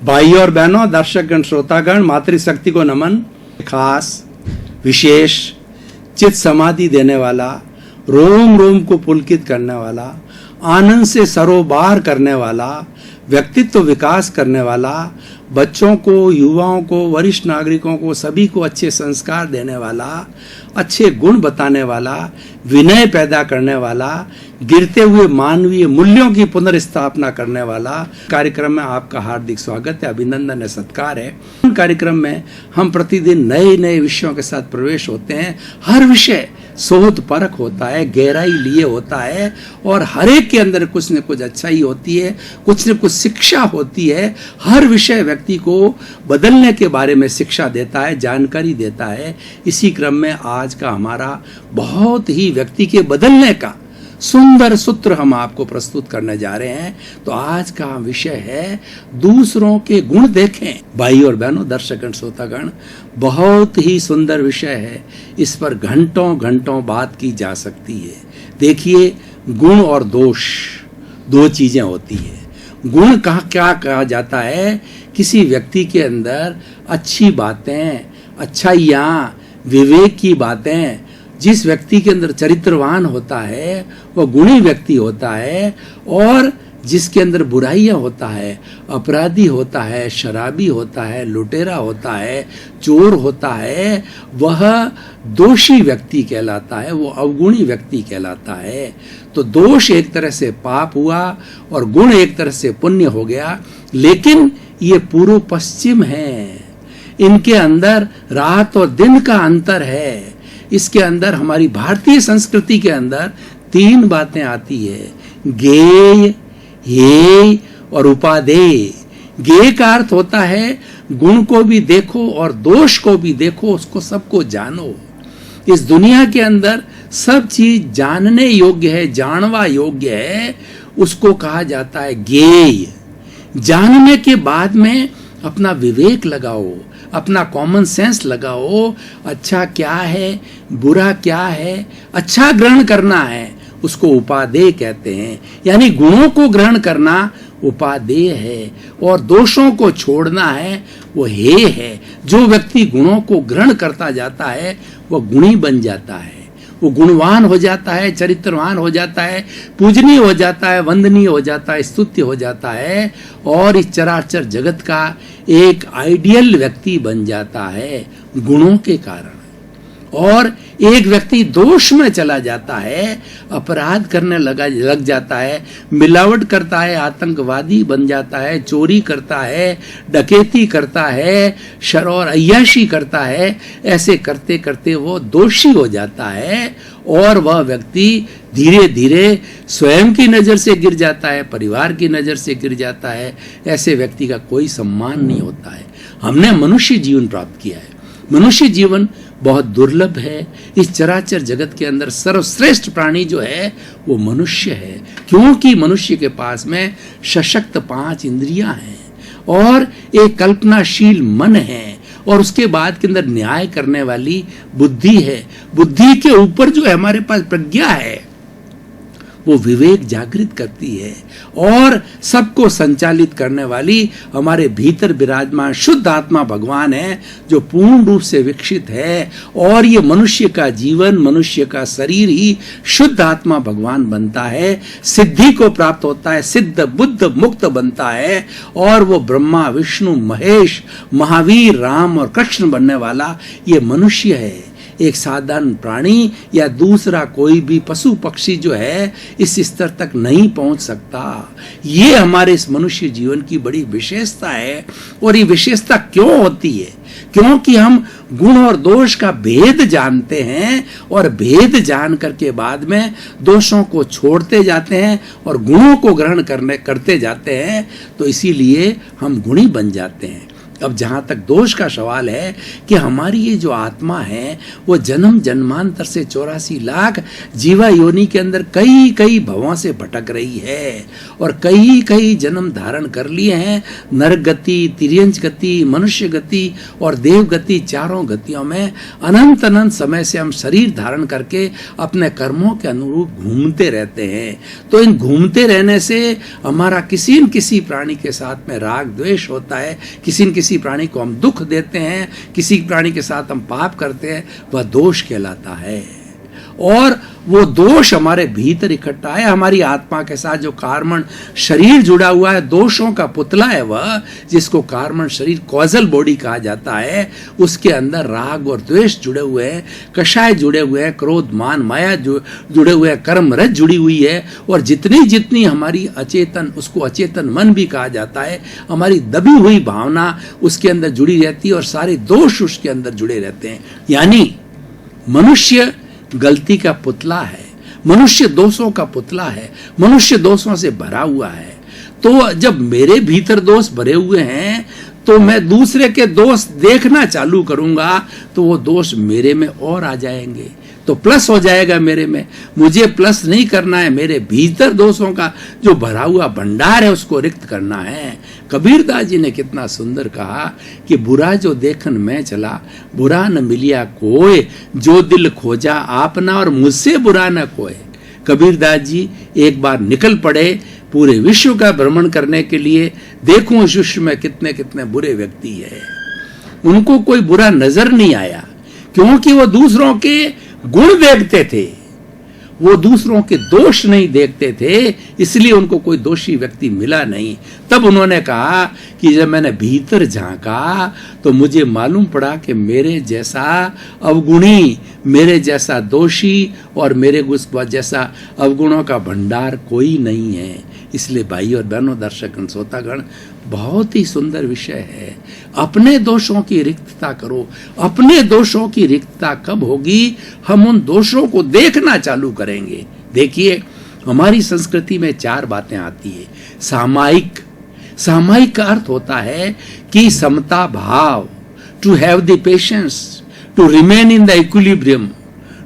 भाई और बहनों, दर्शकगण, श्रोतागण, मातृशक्ति को नमन। खास, विशेष, चित्त समाधि देने वाला, रोम रोम को पुलकित करने वाला, आनंद से सरोबार करने वाला, व्यक्तित्व विकास करने वाला, बच्चों को, युवाओं को, वरिष्ठ नागरिकों को, सभी को अच्छे संस्कार देने वाला, अच्छे गुण बताने वाला, विनय पैदा करने वाला, गिरते हुए मानवीय मूल्यों की पुनर्स्थापना करने वाला कार्यक्रम में आपका हार्दिक स्वागत है, अभिनंदन है, सत्कार है। कार्यक्रम में हम प्रतिदिन नए नए विषयों के साथ प्रवेश होते हैं। हर विषय शोध परख होता है, गहराई लिए होता है और हर एक के अंदर कुछ न कुछ अच्छाई होती है, कुछ न कुछ शिक्षा होती है। हर विषय व्यक्ति को बदलने के बारे में शिक्षा देता है, जानकारी देता है। इसी क्रम में आज का हमारा बहुत ही व्यक्ति के बदलने का सुंदर सूत्र हम आपको प्रस्तुत करने जा रहे हैं। तो आज का विषय है दूसरों के गुण देखें। भाई और बहनों, दर्शकगण, श्रोतागण, बहुत ही सुंदर विषय है। इस पर घंटों घंटों बात की जा सकती है। देखिए, गुण और दोष दो चीजें होती है। गुण क्या कहा जाता है? किसी व्यक्ति के अंदर अच्छी बातें, अच्छाइयाँ, विवेक की बातें, जिस व्यक्ति के अंदर चरित्रवान होता है वह गुणी व्यक्ति होता है, और जिसके अंदर बुराइयां होता है, अपराधी होता है, शराबी होता है, लुटेरा होता है, चोर होता है, वह दोषी व्यक्ति कहलाता है, वो अवगुणी व्यक्ति कहलाता है। तो दोष एक तरह से पाप हुआ और गुण एक तरह से पुण्य हो गया। लेकिन ये पूर्व पश्चिम है, इनके अंदर रात और दिन का अंतर है। इसके अंदर हमारी भारतीय संस्कृति के अंदर तीन बातें आती है: ज्ञेय, हेय और उपादेय। ज्ञेय का अर्थ होता है गुण को भी देखो और दोष को भी देखो, उसको सबको जानो। इस दुनिया के अंदर सब चीज जानने योग्य है, जानवा योग्य है, उसको कहा जाता है ज्ञेय। जानने के बाद में अपना विवेक लगाओ, अपना कॉमन सेंस लगाओ। अच्छा क्या है, बुरा क्या है, अच्छा ग्रहण करना है, उसको उपादेय कहते हैं। यानी गुणों को ग्रहण करना उपादेय है और दोषों को छोड़ना है, वो हेय है। जो व्यक्ति गुणों को ग्रहण करता जाता है वह गुणी बन जाता है, वो गुणवान हो जाता है, चरित्रवान हो जाता है, पूजनीय हो जाता है, वंदनीय हो जाता है, स्तुत्य हो जाता है और इस चराचर जगत का एक आइडियल व्यक्ति बन जाता है गुणों के कारण। और एक व्यक्ति दोष में चला जाता है, अपराध करने लग जाता है, मिलावट करता है, आतंकवादी बन जाता है, चोरी करता है, डकैती करता है, शर और अय्याशी करता है। ऐसे करते करते वो दोषी हो जाता है और वह व्यक्ति धीरे धीरे स्वयं की नजर से गिर जाता है, परिवार की नजर से गिर जाता है। ऐसे व्यक्ति का कोई सम्मान नहीं होता है। हमने मनुष्य जीवन प्राप्त किया है। मनुष्य जीवन बहुत दुर्लभ है। इस चराचर जगत के अंदर सर्वश्रेष्ठ प्राणी जो है वो मनुष्य है, क्योंकि मनुष्य के पास में सशक्त 5 इंद्रियां हैं और एक कल्पनाशील मन है और उसके बाद के अंदर न्याय करने वाली बुद्धि है। बुद्धि के ऊपर जो है हमारे पास प्रज्ञा है, वो विवेक जागृत करती है और सबको संचालित करने वाली हमारे भीतर विराजमान शुद्ध आत्मा भगवान है, जो पूर्ण रूप से विकसित है। और ये मनुष्य का जीवन, मनुष्य का शरीर ही शुद्ध आत्मा भगवान बनता है, सिद्धि को प्राप्त होता है, सिद्ध बुद्ध मुक्त बनता है और वो ब्रह्मा, विष्णु, महेश, महावीर, राम और कृष्ण बनने वाला ये मनुष्य है। एक साधारण प्राणी या दूसरा कोई भी पशु पक्षी जो है इस स्तर तक नहीं पहुंच सकता। ये हमारे इस मनुष्य जीवन की बड़ी विशेषता है। और ये विशेषता क्यों होती है? क्योंकि हम गुण और दोष का भेद जानते हैं और भेद जान करके बाद में दोषों को छोड़ते जाते हैं और गुणों को ग्रहण करते जाते हैं। तो इसीलिए हम गुणी बन जाते हैं। अब जहां तक दोष का सवाल है कि हमारी ये जो आत्मा है वो जन्म जन्मांतर से 84 लाख जीवा योनि के अंदर कई कई भवों से भटक रही है और कई कई जन्म धारण कर लिए हैं। नरक गति, तिर्यंच गति, मनुष्य गति और देव गति, चारों गतियों में अनंत अनंत समय से हम शरीर धारण करके अपने कर्मों के अनुरूप घूमते रहते हैं। तो इन घूमते रहने से हमारा किसी न किसी प्राणी के साथ में राग द्वेष होता है, किसी न किसी प्राणी को हम दुख देते हैं, किसी प्राणी के साथ हम पाप करते हैं, वह दोष कहलाता है। और वो दोष हमारे भीतर इकट्ठा है। हमारी आत्मा के साथ जो कार्बन शरीर जुड़ा हुआ है, दोषों का पुतला है वह, जिसको कार्बन शरीर कॉजल बॉडी कहा जाता है। उसके अंदर राग और द्वेष जुड़े हुए हैं, कषाय जुड़े हुए हैं, क्रोध मान माया जुड़े हुए हैं, कर्म रज जुड़ी हुई है। और जितनी जितनी हमारी अचेतन, उसको अचेतन मन भी कहा जाता है, हमारी दबी हुई भावना उसके अंदर जुड़ी रहती है और सारे दोष उसके अंदर जुड़े रहते हैं। यानी मनुष्य गलती का पुतला है, मनुष्य दोषों का पुतला है, मनुष्य दोषों से भरा हुआ है। तो जब मेरे भीतर दोष भरे हुए हैं तो मैं दूसरे के दोष देखना चालू करूंगा तो वो दोष मेरे में और आ जाएंगे, तो प्लस हो जाएगा मेरे में। मुझे प्लस नहीं करना है, मेरे भीतर दोषों का जो भरा हुआ भंडार है उसको रिक्त करना है। कबीरदास जी ने कितना सुंदर कहा कि बुरा जो देखन मैं चला, बुरा न मिलिया कोय, जो दिल खोजा आपना और मुझसे बुरा न कोय। कबीरदास जी एक बार निकल पड़े पूरे विश्व का भ्रमण करने के लिए। देखो इस विश्व में कितने कितने बुरे व्यक्ति है, उनको कोई बुरा नजर नहीं आया क्योंकि वो दूसरों के गुण देखते थे, वो दूसरों के दोष नहीं देखते थे, इसलिए उनको कोई दोषी व्यक्ति मिला नहीं। तब उन्होंने कहा कि जब मैंने भीतर झांका तो मुझे मालूम पड़ा कि मेरे जैसा अवगुणी, मेरे जैसा दोषी और मेरे जैसा अवगुणों का भंडार कोई नहीं है। इसलिए भाई और बहनों, दर्शकगण, श्रोतागण, बहुत ही सुंदर विषय है। अपने दोषों की रिक्तता करो। अपने दोषों की रिक्तता कब होगी? हम उन दोषों को देखना चालू करेंगे। देखिए, हमारी संस्कृति में 4 बातें आती है। सामायिक, सामायिक का अर्थ होता है कि समता भाव, to have the patience, to remain in the equilibrium,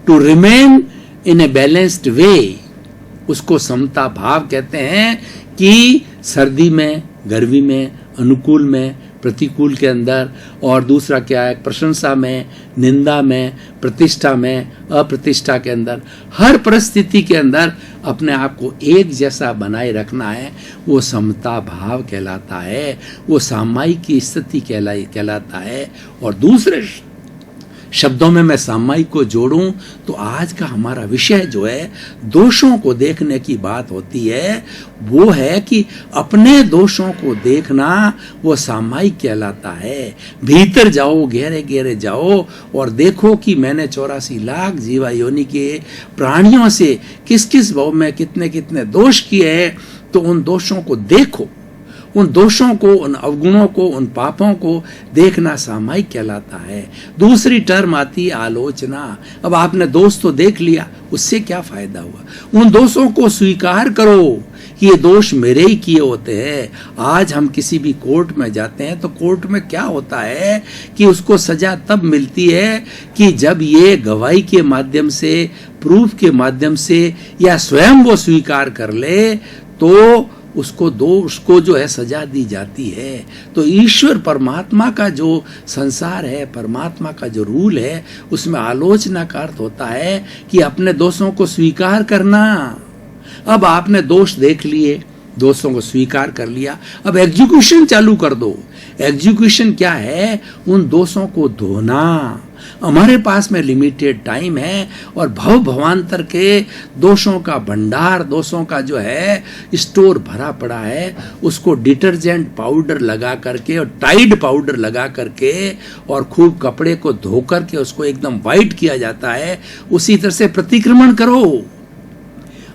to remain in a balanced way. उसको समता भाव कहते हैं कि सर्दी में, गर्मी में, अनुकूल में, प्रतिकूल के अंदर, और दूसरा क्या है, प्रशंसा में, निंदा में, प्रतिष्ठा में, अप्रतिष्ठा के अंदर, हर परिस्थिति के अंदर अपने आप को एक जैसा बनाए रखना है। वो समता भाव कहलाता है, वो सामायिक की स्थिति कहलाता है। और दूसरे शब्दों में मैं सामायिक को जोड़ूं तो आज का हमारा विषय जो है दोषों को देखने की बात होती है। वो है कि अपने दोषों को देखना, वो सामायिक कहलाता है। भीतर जाओ, गहरे गहरे जाओ और देखो कि मैंने 84 लाख जीवा योनि के प्राणियों से किस किस भाव में कितने कितने दोष किए हैं। तो उन दोषों को देखो, उन दोषों को, उन अवगुणों को, उन पापों को देखना सामायिक कहलाता है। दूसरी टर्म आती है आलोचना। अब आपने दोष तो देख लिया, उससे क्या फायदा हुआ? उन दोषों को स्वीकार करो कि ये दोष मेरे ही किए होते हैं। आज हम किसी भी कोर्ट में जाते हैं तो कोर्ट में क्या होता है कि उसको सजा तब मिलती है कि जब ये गवाही के माध्यम से, प्रूफ के माध्यम से या स्वयं वो स्वीकार कर ले तो उसको जो है सजा दी जाती है। तो ईश्वर परमात्मा का जो संसार है, परमात्मा का जो रूल है, उसमें आलोचना का अर्थ होता है कि अपने दोषों को स्वीकार करना। अब आपने दोष देख लिए, दोषों को स्वीकार कर लिया, अब एग्जीक्यूशन चालू कर दो। एग्जीक्यूशन क्या है? उन दोषों को धोना। हमारे पास में लिमिटेड टाइम है और भव भवांतर के दोषों का भंडार, दोषों का जो है स्टोर भरा पड़ा है। उसको डिटर्जेंट पाउडर लगा करके और टाइड पाउडर लगा करके और खूब कपड़े को धो करके उसको एकदम वाइट किया जाता है। उसी तरह से प्रतिक्रमण करो।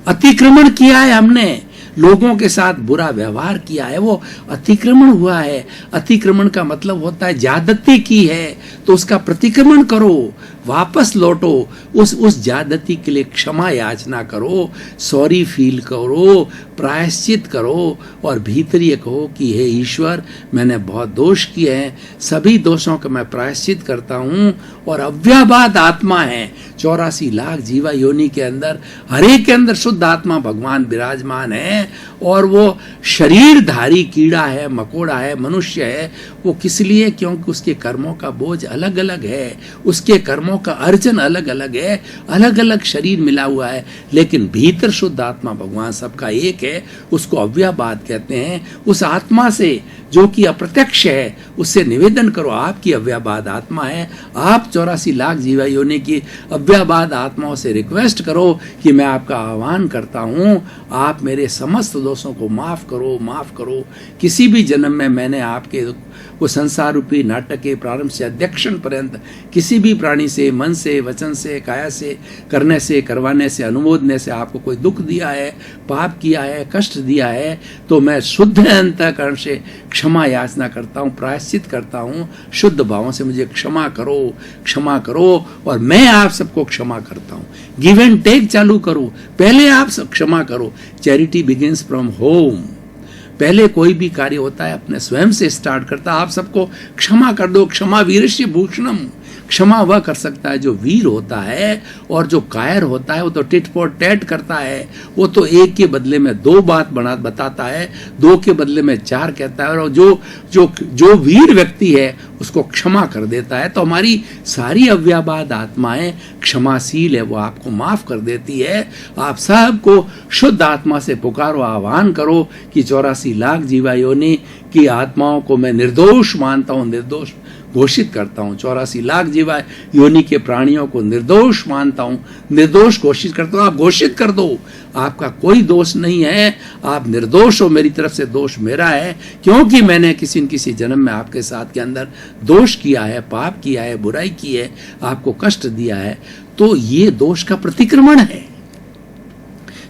अतिक्रमण किया है हमने, लोगों के साथ बुरा व्यवहार किया है, वो अतिक्रमण हुआ है। अतिक्रमण का मतलब होता है ज्यादती की है, तो उसका प्रतिक्रमण करो, वापस लौटो, उस ज्यादती के लिए क्षमा याचना करो, सॉरी फील करो, प्रायश्चित करो और भीतर ये कहो कि हे ईश्वर, मैंने बहुत दोष किए हैं, सभी दोषों का मैं प्रायश्चित करता हूँ। और अव्याबाद आत्मा है, 84 लाख जीवा योनि के अंदर, हर एक के अंदर शुद्ध आत्मा भगवान विराजमान है। और वो शरीरधारी कीड़ा है, मकोड़ा है, मनुष्य है, वो किस लिए? क्योंकि उसके कर्मों का बोझ अलग अलग है, उसके कर्मों का अर्जन अलग अलग है, अलग अलग शरीर मिला हुआ है, लेकिन भीतर शुद्ध आत्मा भगवान सबका एक है, उसको अव्याबाद कहते हैं। उस आत्मा से जो कि अप्रत्यक्ष है, उससे निवेदन करो, आपकी अव्याबाद आत्मा है, आप 84 लाख जीवा योनि की अव्याबाद आत्माओं से रिक्वेस्ट करो कि मैं आपका आह्वान करता हूँ, आप मेरे समस्त दोषों को माफ करो, माफ करो। किसी भी जन्म में मैंने आपके वो संसार रूपी नाटक के प्रारंभ से अध्यक्षण पर्यंत किसी भी प्राणी से, मन से, वचन से, काया से, करने से, करवाने से, अनुमोदने से आपको कोई दुख दिया है, पाप किया है, कष्ट दिया है, तो मैं शुद्ध अंतःकरण से क्षमा याचना करता हूँ, प्रायश्चित करता हूँ, शुद्ध भावों से मुझे क्षमा करो, क्षमा करो। और मैं आप सबको क्षमा करता हूँ। गिव एंड टेक चालू करो, पहले आप सब क्षमा करो। Charity begins from home. पहले कोई भी कार्य होता है अपने स्वयं से स्टार्ट करता है। आप सबको क्षमा कर दो। क्षमा वीरस्य भूषणम। क्षमा वह कर सकता है जो वीर होता है, और जो कायर होता है वो तो टिट फॉर टैट करता है, वो तो एक के बदले में दो बात बताता है, दो के बदले में चार कहता है, और जो वीर व्यक्ति है उसको क्षमा कर देता है। तो हमारी सारी अव्याबाद आत्माएं क्षमाशील है, वो आपको माफ कर देती है। आप सबको शुद्ध आत्मा से पुकारो, आह्वान करो कि 84 लाख जीवा योनि की आत्माओं को मैं निर्दोष मानता हूँ, निर्दोष घोषित करता हूँ। 84 लाख जीवा योनि के प्राणियों को निर्दोष मानता हूँ, निर्दोष घोषित करता हूँ। आप घोषित कर दो, आपका कोई दोष नहीं है, आप निर्दोष हो, मेरी तरफ से दोष मेरा है, क्योंकि मैंने किसी न किसी जन्म में आपके साथ के अंदर दोष किया है, पाप किया है, बुराई की है, आपको कष्ट दिया है। तो ये दोष का प्रतिक्रमण है।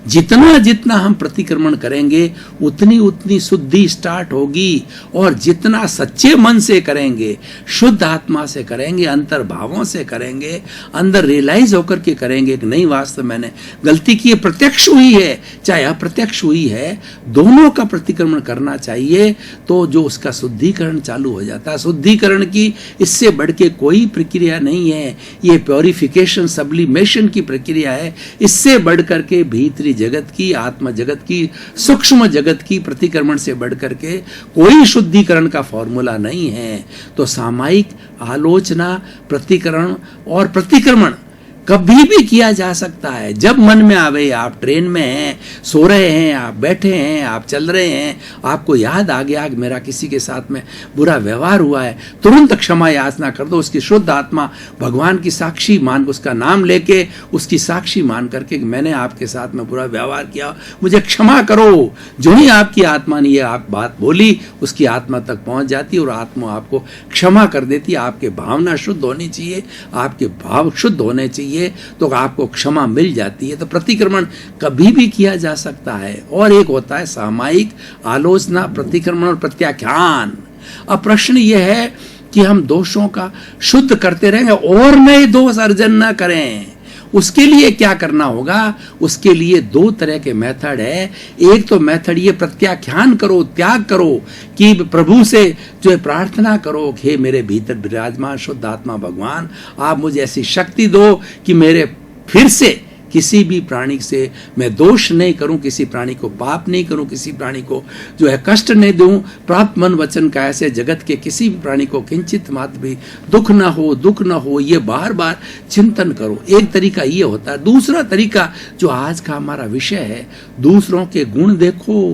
जितना जितना हम प्रतिक्रमण करेंगे उतनी उतनी शुद्धि स्टार्ट होगी, और जितना सच्चे मन से करेंगे, शुद्ध आत्मा से करेंगे, अंतर्भावों से करेंगे, अंदर रियलाइज होकर के करेंगे कि नहीं वास्तव मैंने गलती की है, प्रत्यक्ष हुई है चाहे अप्रत्यक्ष हुई है, दोनों का प्रतिक्रमण करना चाहिए। तो जो उसका शुद्धिकरण चालू हो जाता है। शुद्धिकरण की इससे बढ़ के कोई प्रक्रिया नहीं है, ये प्योरिफिकेशन, सब्लिमेशन की प्रक्रिया है। इससे बढ़ करके भीतरी जगत की, आत्मा जगत की, सूक्ष्म जगत की प्रतिक्रमण से बढ़कर के कोई शुद्धिकरण का फॉर्मूला नहीं है। तो सामायिक आलोचना, प्रतिकरण और प्रतिक्रमण कभी भी किया जा सकता है। जब मन में आवे, आप ट्रेन में हैं, सो रहे हैं, आप बैठे हैं, आप चल रहे हैं, आपको याद आ गया कि मेरा किसी के साथ में बुरा व्यवहार हुआ है, तुरंत क्षमा याचना कर दो। उसकी शुद्ध आत्मा भगवान की साक्षी मान, उसका नाम लेके उसकी साक्षी मान करके मैंने आपके साथ में बुरा व्यवहार किया, मुझे क्षमा करो। जो ही आपकी आत्मा ने ये आप बात बोली, उसकी आत्मा तक पहुंच जाती है और आत्मा आपको क्षमा कर देती है। आपके भावना शुद्ध होनी चाहिए, आपके भाव शुद्ध होने चाहिए, तो आपको क्षमा मिल जाती है। तो प्रतिक्रमण कभी भी किया जा सकता है। और एक होता है सामायिक आलोचना, प्रतिक्रमण और प्रत्याख्यान। अब प्रश्न यह है कि हम दोषों का शुद्ध करते रहेंगे और नए दोष अर्जन न करें। उसके लिए क्या करना होगा? उसके लिए दो तरह के मेथड है। एक तो मेथड ये प्रत्याख्यान करो, त्याग करो, कि प्रभु से जो है प्रार्थना करो कि हे मेरे भीतर विराजमान शुद्ध आत्मा भगवान, आप मुझे ऐसी शक्ति दो कि मेरे फिर से किसी भी प्राणी से मैं दोष नहीं करूं, किसी प्राणी को पाप नहीं करूं, किसी प्राणी को जो है कष्ट नहीं दूं, प्राप्त मन वचन का ऐसे जगत के किसी भी प्राणी को किंचित मात्र भी दुख ना हो, दुख ना हो, ये बार बार चिंतन करो। एक तरीका ये होता है। दूसरा तरीका जो आज का हमारा विषय है, दूसरों के गुण देखो।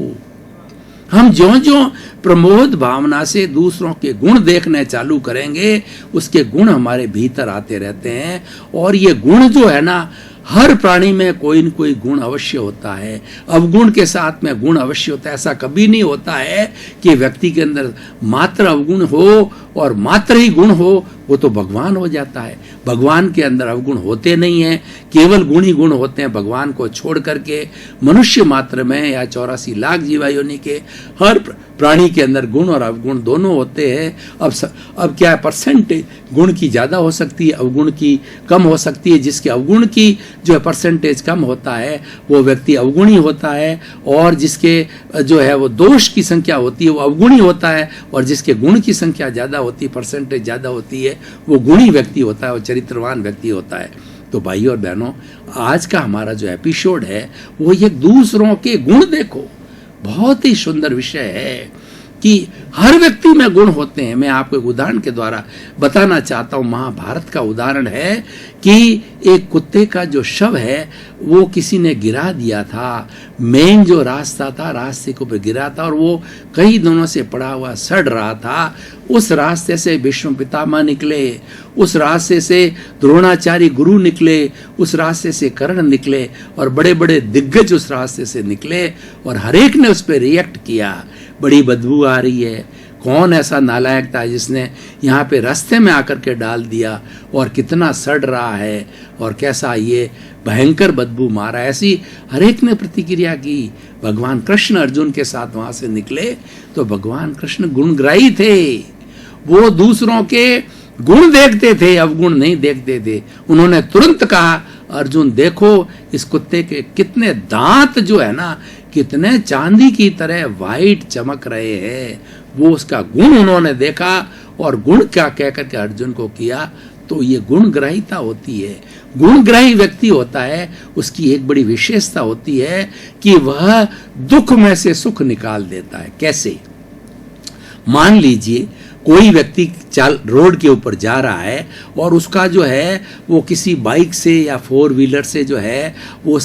हम ज्यों ज्यों प्रमोद भावना से दूसरों के गुण देखने चालू करेंगे, उसके गुण हमारे भीतर आते रहते हैं। और ये गुण जो है ना, हर प्राणी में कोई न कोई गुण अवश्य होता है। अवगुण के साथ में गुण अवश्य होता है। ऐसा कभी नहीं होता है कि व्यक्ति के अंदर मात्र अवगुण हो और मात्र ही गुण हो, वो तो भगवान हो जाता है। भगवान के अंदर अवगुण होते नहीं हैं, केवल गुण ही गुण होते हैं। भगवान को छोड़ करके मनुष्य मात्र में या 84 लाख जीवा योनि के हर प्राणी के अंदर गुण और अवगुण दोनों होते हैं। अब क्या है, परसेंटेज गुण की ज्यादा हो सकती है, अवगुण की कम हो सकती है। जिसके अवगुण की जो है परसेंटेज कम होता है वो व्यक्ति अवगुणी होता है, और जिसके जो है वो दोष की संख्या होती है वो अवगुणी होता है, और जिसके गुण की संख्या ज्यादा होती है, परसेंटेज ज्यादा होती है, वो गुणी व्यक्ति होता है, वो चरित्रवान व्यक्ति होता है। तो भाइयों और बहनों, आज का हमारा जो एपिसोड है वो ये दूसरों के गुण देखो, बहुत ही सुंदर विषय है कि हर व्यक्ति में गुण होते हैं। मैं आपको एक उदाहरण के द्वारा बताना चाहता हूं। महाभारत का उदाहरण है कि एक कुत्ते का जो शव है वो किसी ने गिरा दिया था। मेन जो रास्ता था, रास्ते के ऊपर गिरा था, और वो कई दिनों से पड़ा हुआ सड़ रहा था। उस रास्ते से भीष्म पितामह निकले, उस रास्ते से द्रोणाचार्य गुरु निकले, उस रास्ते से कर्ण निकले, और बड़े बड़े दिग्गज उस रास्ते से निकले, और हरेक ने उस पर रिएक्ट किया। बड़ी बदबू आ रही है, कौन ऐसा नालायक था जिसने यहाँ पे रास्ते में आकर के डाल दिया, और कितना सड़ रहा है, और कैसा ये भयंकर बदबू मारा। ऐसी हरेक ने प्रतिक्रिया की। भगवान कृष्ण अर्जुन के साथ वहां से निकले तो भगवान कृष्ण गुणग्राही थे। वो दूसरों के गुण देखते थे, अवगुण नहीं देखते थे। उन्होंने तुरंत कहा, अर्जुन देखो इस कुत्ते के कितने दांत जो है ना, कितने चांदी की तरह वाइट चमक रहे हैं। वो उसका गुण उन्होंने देखा, और गुण क्या कह करके अर्जुन को किया। तो ये गुणग्राहिता होती है। गुणग्राही व्यक्ति होता है, उसकी एक बड़ी विशेषता होती है कि वह दुख में से सुख निकाल देता है। कैसे? मान लीजिए कोई व्यक्ति रोड के ऊपर जा रहा है, और उसका जो है वो किसी बाइक से या 4 व्हीलर से जो है वो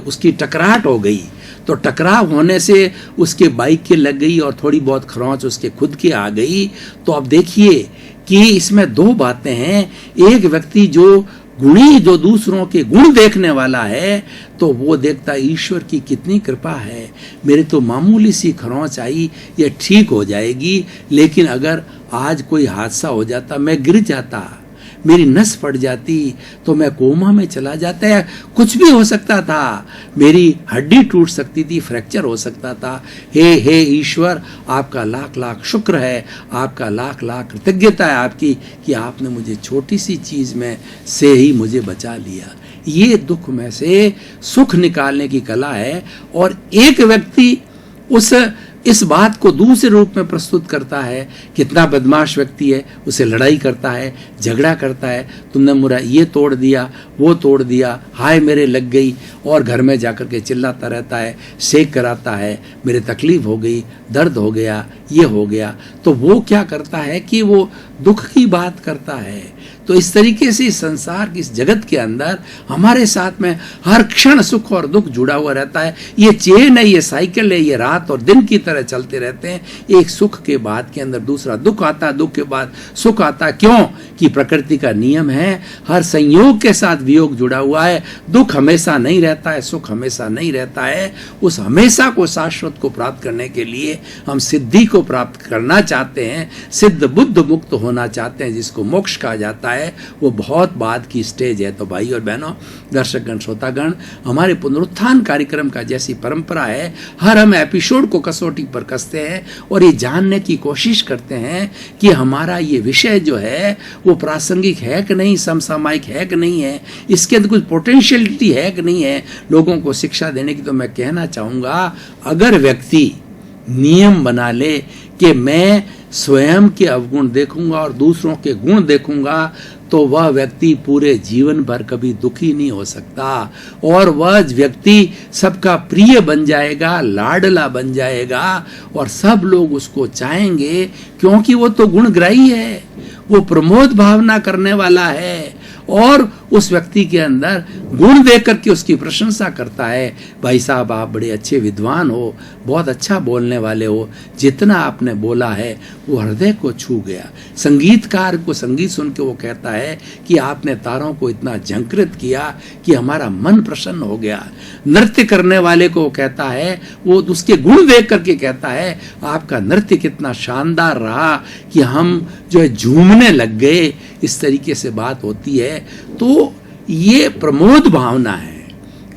उसकी टकराहट हो गई। तो टकराव होने से उसके बाइक के लग गई, और थोड़ी बहुत खरोंच उसके खुद की आ गई। तो अब देखिए कि इसमें 2 बातें हैं। एक व्यक्ति जो गुणी, जो दूसरों के गुण देखने वाला है, तो वो देखता ईश्वर की कितनी कृपा है, मेरे तो मामूली सी खरोंच आई, ये ठीक हो जाएगी। लेकिन अगर आज कोई हादसा हो जाता, मैं गिर जाता, मेरी नस फट जाती, तो मैं कोमा में चला जाता, है कुछ भी हो सकता था, मेरी हड्डी टूट सकती थी, फ्रैक्चर हो सकता था। हे ईश्वर, आपका लाख लाख शुक्र है, आपका लाख लाख कृतज्ञता है आपकी कि आपने मुझे छोटी सी चीज में से ही मुझे बचा लिया। ये दुख में से सुख निकालने की कला है। और एक व्यक्ति इस बात को दूसरे रूप में प्रस्तुत करता है। कितना बदमाश व्यक्ति है, उसे लड़ाई करता है, झगड़ा करता है, तुमने मुझे ये तोड़ दिया, वो तोड़ दिया, हाय मेरे लग गई, और घर में जाकर के चिल्लाता रहता है, सेक कराता है, मेरे तकलीफ हो गई, दर्द हो गया, ये हो गया। तो वो क्या करता है कि वो दुख की बात करता है। तो इस तरीके से संसार की, इस जगत के अंदर हमारे साथ में हर क्षण सुख और दुख जुड़ा हुआ रहता है। ये चेन है, ये साइकिल है, ये रात और दिन की तरह चलते रहते हैं। एक सुख के बाद के अंदर दूसरा दुख आता है, दुख के बाद सुख आता है। क्यों? कि प्रकृति का नियम है, हर संयोग के साथ वियोग जुड़ा हुआ है। दुख हमेशा नहीं रहता है, सुख हमेशा नहीं रहता है। उस हमेशा को, शाश्वत को प्राप्त करने के लिए हम सिद्धि को प्राप्त करना चाहते हैं, सिद्ध बुद्ध मुक्त होना चाहते हैं, जिसको मोक्ष कहा जाता है। वो बहुत बाद की स्टेज है। तो भाई और बहनों, दर्शकगण, श्रोतागण, हमारे पुनरुत्थान कार्यक्रम का जैसी परंपरा है, हर हम एपिसोड को कसौटी पर कसते हैं और ये जानने की कोशिश करते हैं कि हमारा ये विषय जो है वो प्रासंगिक है कि नहीं, समसामयिक है कि नहीं है, इसके अंदर कुछ पोटेंशियलिटी है कि नहीं है लोगों को शिक्षा देने की। तो मैं कहना चाहूंगा, अगर व्यक्ति नियम बना ले कि मैं स्वयं के अवगुण देखूंगा और दूसरों के गुण देखूंगा, तो वह व्यक्ति पूरे जीवन भर कभी दुखी नहीं हो सकता, और वह व्यक्ति सबका प्रिय बन जाएगा, लाडला बन जाएगा, और सब लोग उसको चाहेंगे, क्योंकि वो तो गुणग्राही है, वो प्रमोद भावना करने वाला है, और उस व्यक्ति के अंदर गुण देख करके उसकी प्रशंसा करता है। भाई साहब, आप बड़े अच्छे विद्वान हो, बहुत अच्छा बोलने वाले हो, जितना आपने बोला है वो हृदय को छू गया। संगीतकार को संगीत सुन के वो कहता है कि आपने तारों को इतना झंकृत किया कि हमारा मन प्रसन्न हो गया। नृत्य करने वाले को कहता है, वो उसके गुण देख करके कहता है आपका नृत्य कितना शानदार रहा कि हम जो है झूमने लग गए। इस तरीके से बात होती है। तो ये प्रमोद भावना है,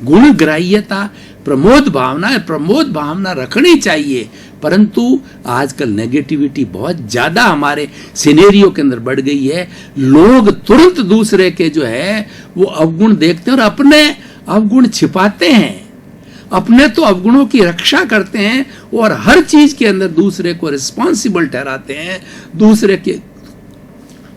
गुणग्राह्यता प्रमोद भावना है। प्रमोद भावना रखनी चाहिए, परंतु आजकल नेगेटिविटी बहुत ज्यादा हमारे सिनेरियो के अंदर बढ़ गई है। लोग तुरंत दूसरे के जो है वो अवगुण देखते हैं और अपने अवगुण छिपाते हैं, अपने तो अवगुणों की रक्षा करते हैं और हर चीज के अंदर दूसरे को रिस्पॉन्सिबल ठहराते हैं, दूसरे के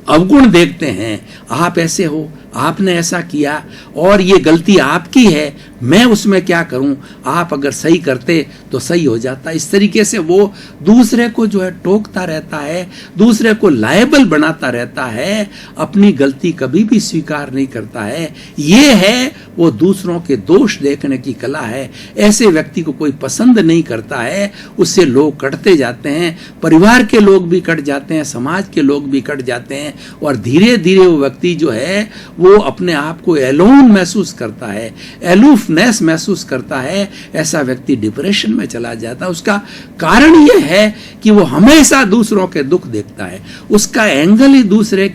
अवगुण देखते हैं। आप ऐसे हो, आपने ऐसा किया और ये गलती आपकी है, मैं उसमें क्या करूं, आप अगर सही करते तो सही हो जाता। इस तरीके से वो दूसरे को जो है टोकता रहता है, दूसरे को लायबल बनाता रहता है, अपनी गलती कभी भी स्वीकार नहीं करता है। ये है वो दूसरों के दोष देखने की कला है। ऐसे व्यक्ति को कोई पसंद नहीं करता है, उससे लोग कटते जाते हैं, परिवार के लोग भी कट जाते हैं, समाज के लोग भी कट जाते हैं और धीरे धीरे वो व्यक्ति जो है वो अपने आप को एलोन महसूस करता है, एलूफनेस महसूस करता है। ऐसा व्यक्ति डिप्रेशन में चला जाता है। उसका कारण यह है कि वो हमेशा दूसरों के दुख देखता है। उसका एंगल ही दूसरे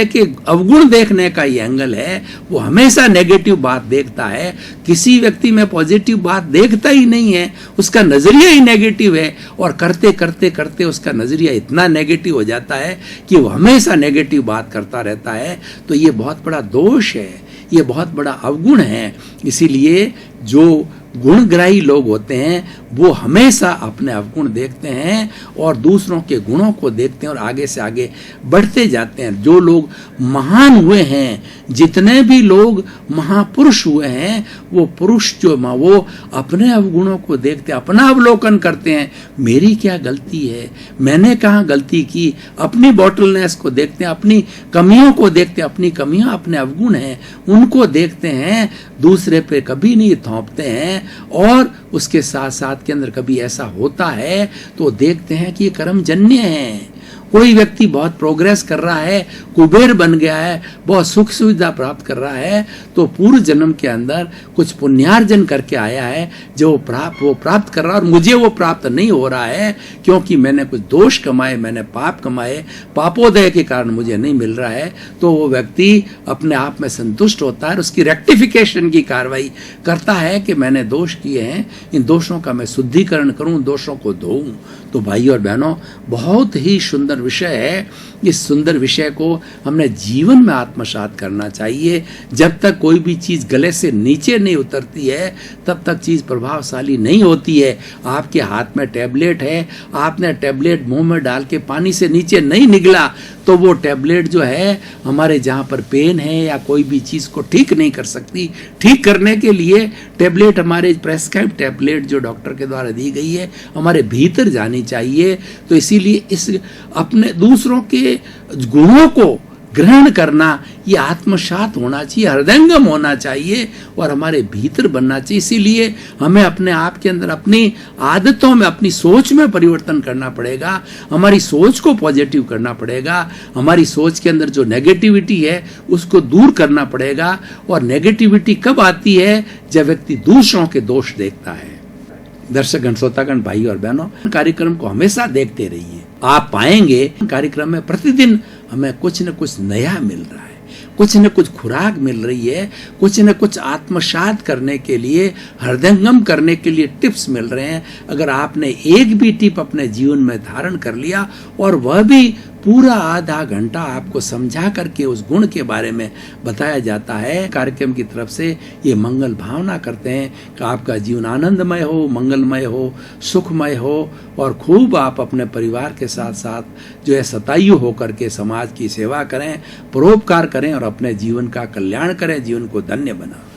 के अवगुण देखने का ही एंगल है। वो हमेशा नेगेटिव बात देखता है, किसी व्यक्ति में पॉजिटिव बात देखता ही नहीं है। उसका नजरिया ही नेगेटिव है और करते करते करते उसका नजरिया इतना नेगेटिव हो जाता है कि वो हमेशा नेगेटिव बात करता रहता है। तो ये बहुत बड़ा दोष है, ये बहुत बड़ा अवगुण है। इसीलिए जो गुणग्राही लोग होते हैं वो हमेशा अपने अवगुण देखते हैं और दूसरों के गुणों को देखते हैं और आगे से आगे बढ़ते जाते हैं। जो लोग महान हुए हैं, जितने भी लोग महापुरुष हुए हैं, वो पुरुष जो वो अपने अवगुणों को देखते हैं, अपना अवलोकन करते हैं। मेरी क्या गलती है, मैंने कहाँ गलती की, अपनी बॉटलनेस को देखते हैं, अपनी कमियों को देखते हैं। अपनी कमियां अपने अवगुण हैं, उनको देखते हैं, दूसरे पे कभी नहीं थोपते हैं। और उसके साथ साथ के अंदर कभी ऐसा होता है तो देखते हैं कि ये कर्मजन्य है। कोई व्यक्ति बहुत प्रोग्रेस कर रहा है, कुबेर बन गया है, बहुत सुख सुविधा प्राप्त कर रहा है, तो पूर्व जन्म के अंदर कुछ पुण्यार्जन करके आया है जो वो प्राप्त कर रहा है और मुझे वो प्राप्त नहीं हो रहा है क्योंकि मैंने कुछ दोष कमाए, मैंने पाप कमाए, पापोदय के कारण मुझे नहीं मिल रहा है। तो वो व्यक्ति अपने आप में संतुष्ट होता है, उसकी रेक्टिफिकेशन की कार्रवाई करता है कि मैंने दोष किए हैं, इन दोषों का मैं शुद्धिकरण करूं, दोषों को धोऊं। तो भाई और बहनों, बहुत ही सुंदर विषय है। इस सुंदर विषय को हमने जीवन में आत्मसात करना चाहिए। जब तक कोई भी चीज गले से नीचे नहीं उतरती है तब तक चीज प्रभावशाली नहीं होती है। आपके हाथ में टैबलेट है, आपने टैबलेट मुंह में डाल के पानी से नीचे नहीं निकला तो वो टैबलेट जो है हमारे जहाँ पर पेन है या कोई भी चीज को ठीक नहीं कर सकती। ठीक करने के लिए टैबलेट, हमारे प्रेस्क्राइब टैबलेट जो डॉक्टर के द्वारा दी गई है, हमारे भीतर जानी चाहिए। तो इसीलिए इस अपने दूसरों के गुणों को ग्रहण करना, ये आत्मसात होना चाहिए, हृदयंगम होना चाहिए और हमारे भीतर बनना चाहिए। इसीलिए हमें अपने आप के अंदर अपनी आदतों में, अपनी सोच में परिवर्तन करना पड़ेगा। हमारी सोच को पॉजिटिव करना पड़ेगा। हमारी सोच के अंदर जो नेगेटिविटी है उसको दूर करना पड़ेगा। और नेगेटिविटी कब आती है? जब व्यक्ति दूसरों के दोष देखता है। दर्शकगण, श्रोतागण, भाई और बहनों, कार्यक्रम को हमेशा देखते रहिए। आप पाएंगे कार्यक्रम में प्रतिदिन हमें कुछ न कुछ नया मिल रहा है, कुछ न कुछ खुराक मिल रही है, कुछ न कुछ आत्मसात करने के लिए, हृदयंगम करने के लिए टिप्स मिल रहे हैं। अगर आपने एक भी टिप अपने जीवन में धारण कर लिया और वह भी पूरा आधा घंटा आपको समझा करके उस गुण के बारे में बताया जाता है, कार्यक्रम की तरफ से ये मंगल भावना करते हैं कि आपका जीवन आनंदमय हो, मंगलमय हो, सुखमय हो और खूब आप अपने परिवार के साथ साथ जो है शतायु होकर के समाज की सेवा करें, परोपकार करें और अपने जीवन का कल्याण करें, जीवन को धन्य बनाएं।